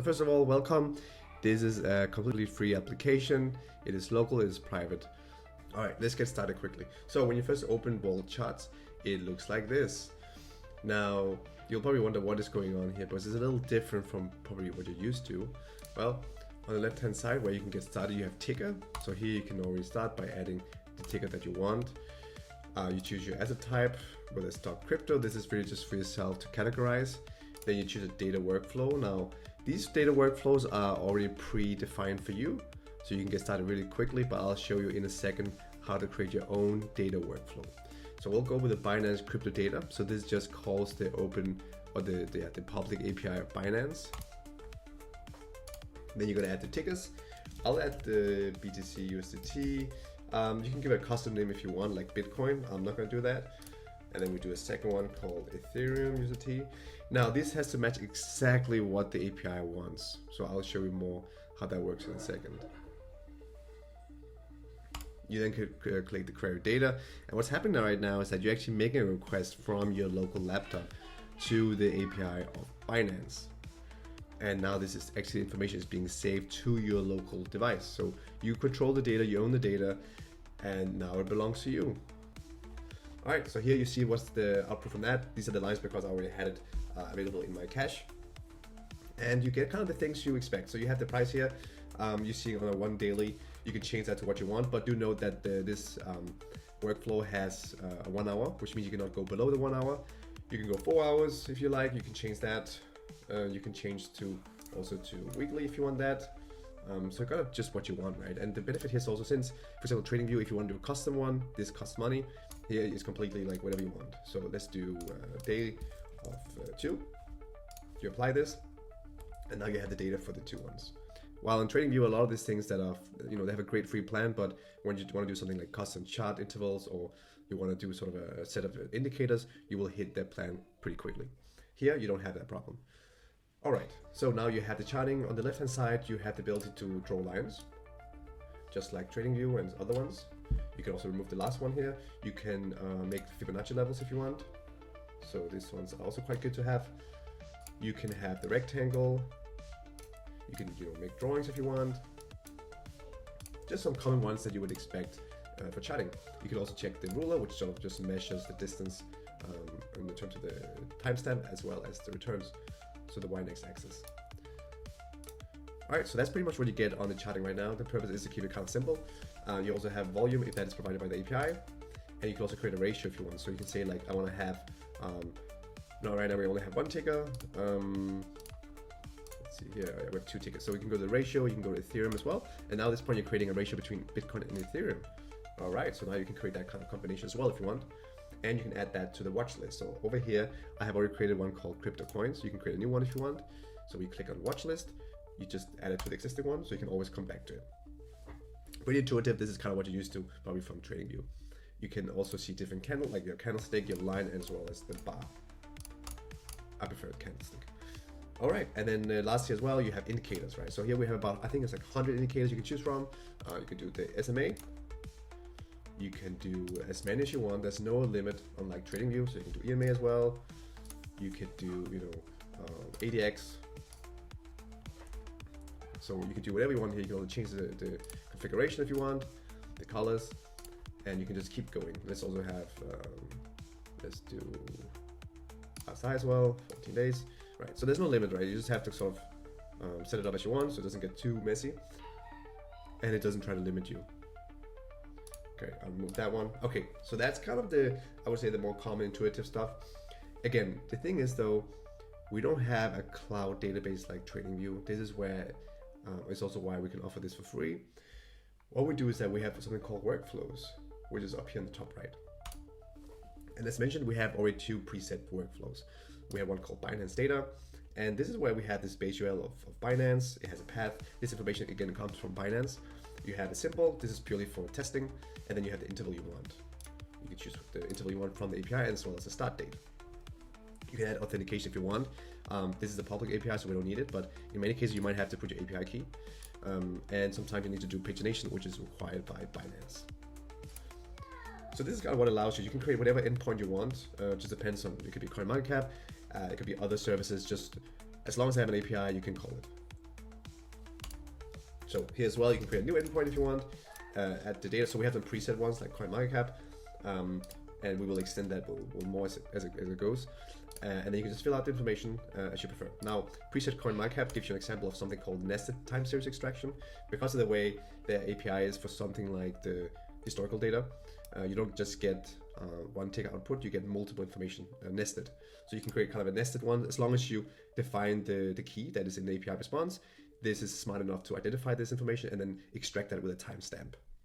First of all, welcome. This is a completely free application. It is local, it is private. All right, let's get started quickly. So when you first open World Charts, it looks like this. Now, you'll probably wonder what is going on here, because it's a little different from probably what you're used to. Well, on the left-hand side where you can get started, you have ticker. So here you can already start by adding the ticker that you want. You choose your asset type, whether it's stock, crypto. This is really just for yourself to categorize. Then you choose a data workflow. Now, these data workflows are already pre-defined for you, so you can get started really quickly, but I'll show you in a second how to create your own data workflow. So we'll go with the Binance crypto data. So this just calls the open or the public API of Binance. Then you're gonna add the tickers. I'll add the BTC USDT. You can give it a custom name if you want, like Bitcoin. I'm not gonna do that. And then we do a second one called Ethereum USDT. Now this has to match exactly what the API wants. So I'll show you more how that works in a second. You then could click the query data. And what's happening right now is that you're actually making a request from your local laptop to the API of Binance. And now this is actually information is being saved to your local device. So you control the data, you own the data, and now it belongs to you. All right, so here you see what's the output from that. These are the lines because I already had it available in my cache. And you get kind of the things you expect. So you have the price here. You see on a 1 daily, you can change that to what you want, but do note that this workflow has a 1 hour, which means you cannot go below the 1 hour. You can go 4 hours if you like, you can change that. You can change to also to weekly if you want that. So kind of just what you want, right? And the benefit here is also, since, for example, TradingView, if you want to do a custom one, this costs money. Here is completely like whatever you want. So let's do a day of 2. You apply this, and now you have the data for the 2 ones. While in TradingView, a lot of these things that are, they have a great free plan, but when you want to do something like custom chart intervals, or you want to do sort of a set of indicators, you will hit that plan pretty quickly. Here, you don't have that problem. All right, so now you have the charting. On the left-hand side, you have the ability to draw lines, just like TradingView and other ones. You can also remove the last one here. You can make Fibonacci levels if you want. So these ones are also quite good to have. You can have the rectangle. You can make drawings if you want. Just some common ones that you would expect for charting. You can also check the ruler, which sort of just measures the distance in terms of the timestamp as well as the returns. So the y-next axis. All right, so that's pretty much what you get on the charting right now. The purpose is to keep it kind of simple. You also have volume if that is provided by the API, and you can also create a ratio if you want. So you can say like, I want to have, no, right now we only have 1 ticker. Let's see here, we have 2 tickers. So we can go to the ratio, you can go to Ethereum as well. And now at this point you're creating a ratio between Bitcoin and Ethereum. All right, so now you can create that kind of combination as well if you want. And you can add that to the watch list. So over here, I have already created one called crypto coins. You can create a new one if you want. So we click on watch list. You just add it to the existing one, so you can always come back to it. Pretty intuitive. This is kind of what you're used to probably from TradingView. You can also see different candle, like your candlestick, your line, as well as the bar. I prefer the candlestick. All right, and then lastly as well, you have indicators, right? So here we have about, I think it's like 100 indicators you can choose from. You can do the SMA. You can do as many as you want. There's no limit, unlike TradingView. So you can do EMA as well. You could do, ADX. So you can do whatever you want here. You can also change the configuration if you want, the colors, and you can just keep going. Let's also have, let's do RSI as well, 14 days. Right, so there's no limit, right? You just have to sort of set it up as you want so it doesn't get too messy, and it doesn't try to limit you. Okay, I'll remove that one. Okay, so that's kind of I would say the more common intuitive stuff. Again, the thing is though, we don't have a cloud database like TradingView. This is where, it's also why we can offer this for free. What we do is that we have something called workflows, which is up here in the top right. And as mentioned, we have already 2 preset workflows. We have one called Binance Data, and this is where we have this base URL of Binance. It has a path. This information again comes from Binance. You have a simple, this is purely for testing, and then you have the interval you want. You can choose the interval you want from the API as well as the start date. You can add authentication if you want. This is a public API, so we don't need it, but in many cases you might have to put your API key. And sometimes you need to do pagination, which is required by Binance. So this is kind of what allows you. You can create whatever endpoint you want. Just depends on, it could be CoinMarketCap, it could be other services. Just as long as I have an API, you can call it. So here as well, you can create a new endpoint if you want, add the data. So we have some preset ones like CoinMarketCap, and we will extend that more as it goes. And then you can just fill out the information as you prefer. Now, preset CoinMarketCap gives you an example of something called nested time series extraction. Because of the way the API is for something like the historical data, you don't just get one ticker output, you get multiple information nested. So you can create kind of a nested one as long as you define the key that is in the API response. This is smart enough to identify this information and then extract that with a timestamp.